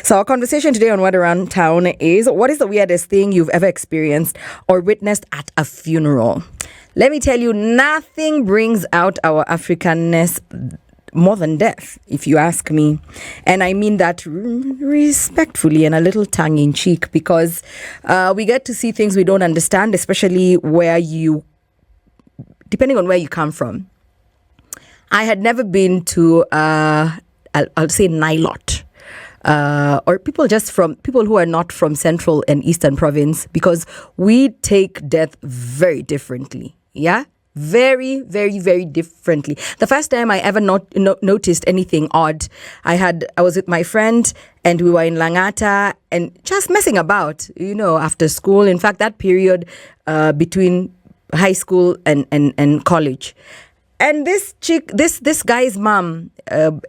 So our conversation today on What Around Town is, what is the weirdest thing you've ever experienced or witnessed at a funeral? Let me tell you, nothing brings out our Africanness more than death, if you ask me. And I mean that respectfully and a little tongue-in-cheek, because we get to see things we don't understand, especially depending on where you come from. I had never been to, I'll say Nilot, or people who are not from Central and Eastern Province, because we take death very differently. Yeah? Very, very, very differently. The first time I ever noticed anything odd, I was with my friend and we were in Langata and just messing about, after school. In fact, that period between high school and college. And this guy's mom,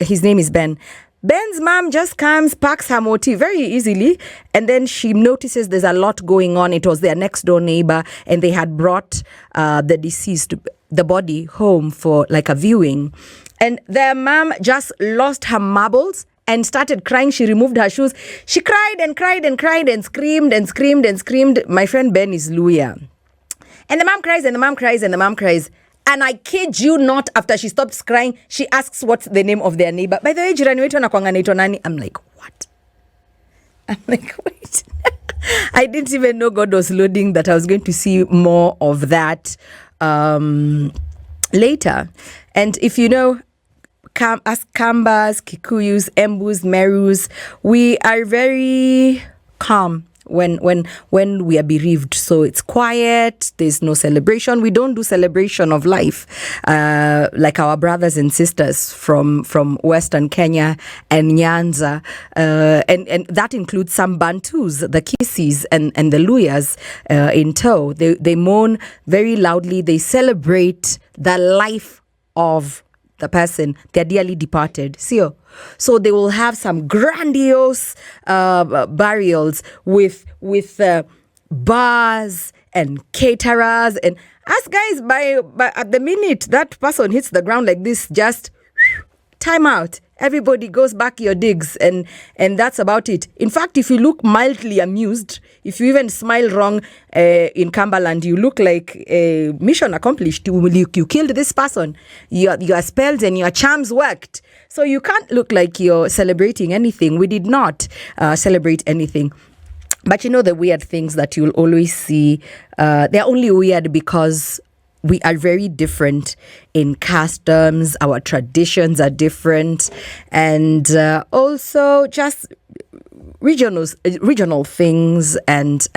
his name is Ben. Ben's mom just comes, packs her moti very easily, and then she notices there's a lot going on. It was their next door neighbor, and they had brought the body home for like a viewing. And their mom just lost her marbles and started crying. She removed her shoes. She cried and cried and cried and screamed and screamed and screamed. My friend Ben is Luya. And the mom cries and the mom cries and the mom cries. And I kid you not, after she stops crying, she asks what's the name of their neighbor. By the way, jirani wetu anakuanga anaitwa nani? I'm like, what? I'm like, wait. I didn't even know God was loading that I was going to see more of that later. And if you know, as Kambas, Kikuyus, Embus, Merus, we are very calm when we are bereaved. So it's quiet, there's no celebration. We don't do celebration of life like our brothers and sisters from Western Kenya and Nyanza, and that includes some Bantus, the Kisis and the Luyas in tow. They mourn very loudly. They celebrate the life of the person, their dearly departed. So they will have some grandiose burials with bars and caterers, and us guys by at the minute that person hits the ground like this, just time out. Everybody goes back your digs, and that's about it. In fact, if you look mildly amused, if you even smile wrong in Cumberland, you look like mission accomplished. You killed this person. Your spells and your charms worked. So you can't look like you're celebrating anything. We did not celebrate anything. But the weird things that you'll always see, they're only weird because we are very different in customs. Our traditions are different, and also just regional things and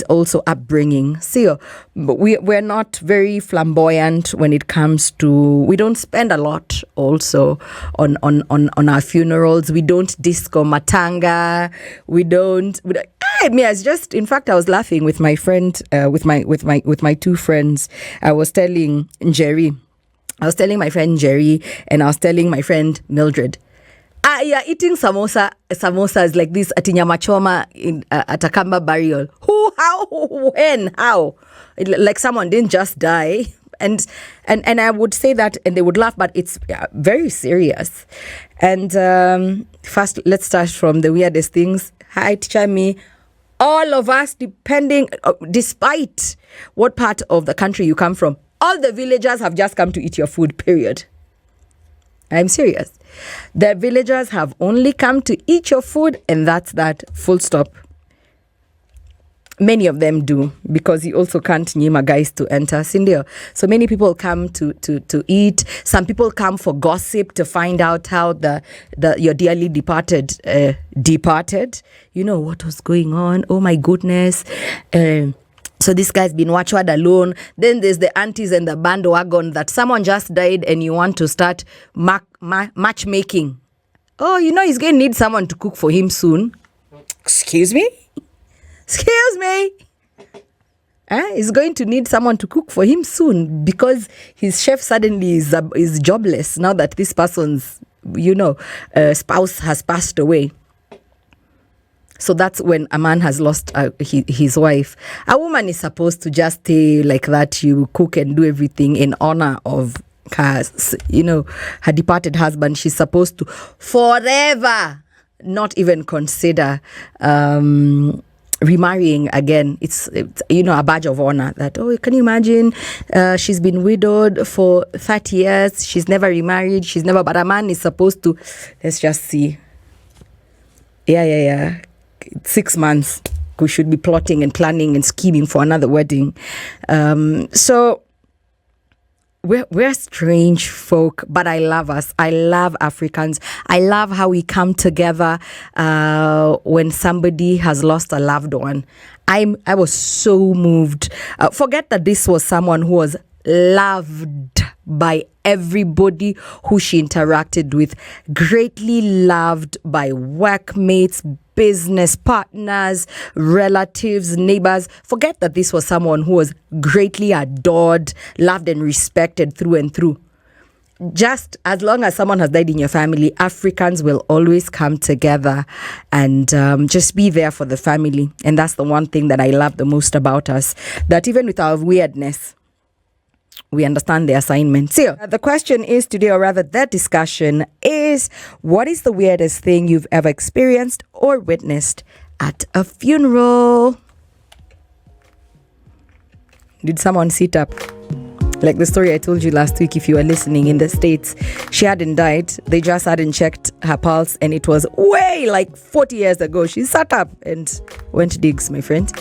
also upbringing. So we're not very flamboyant when it comes to. We don't spend a lot also on our funerals. We don't disco matanga. We don't. It's just, in fact, I was laughing with my friend, with my two friends. I was telling my friend Jerry, and I was telling my friend Mildred. Yeah, eating samosas like this at Nyama Choma at a Kamba burial. Who, how, when, how? Like someone didn't just die. And I would say that, and they would laugh, but it's very serious. And first, let's start from the weirdest things. Hi, teacher me. All of us, despite what part of the country you come from, all the villagers have just come to eat your food, period. I'm serious. The villagers have only come to eat your food, and that's that, full stop. Many of them do, because you also can't nyima guys to enter Sindio. So many people come to eat. Some people come for gossip to find out how your dearly departed departed. What was going on. Oh my goodness. So this guy's been watched alone. Then there's the aunties and the bandwagon that someone just died and you want to start matchmaking. Oh, he's going to need someone to cook for him soon. Excuse me? He's going to need someone to cook for him soon because his chef suddenly is jobless now that this person's, spouse has passed away. So that's when a man has lost his wife. A woman is supposed to just stay like that. You cook and do everything in honor of her, her departed husband. She's supposed to forever not even consider remarrying again. It's a badge of honor that, can you imagine, she's been widowed for 30 years, she's never remarried, but a man is supposed to, let's just see, 6 months we should be plotting and planning and scheming for another wedding. So we're strange folk, but I love us. I love Africans. I love how we come together when somebody has lost a loved one. I was so moved. Forget that this was someone who was loved by everybody who she interacted with, greatly loved by workmates, business partners, relatives, neighbors. Forget that this was someone who was greatly adored, loved and respected through and through. Just as long as someone has died in your family, Africans will always come together and just be there for the family. And that's the one thing that I love the most about us, that even with our weirdness, we understand the assignment. So the question is today, or rather the discussion is, what is the weirdest thing you've ever experienced or witnessed at a funeral? Did someone sit up? Like the story I told you last week, if you were listening, in the States, she hadn't died. They just hadn't checked her pulse, and it was way like 40 years ago. She sat up and went digs, my friend.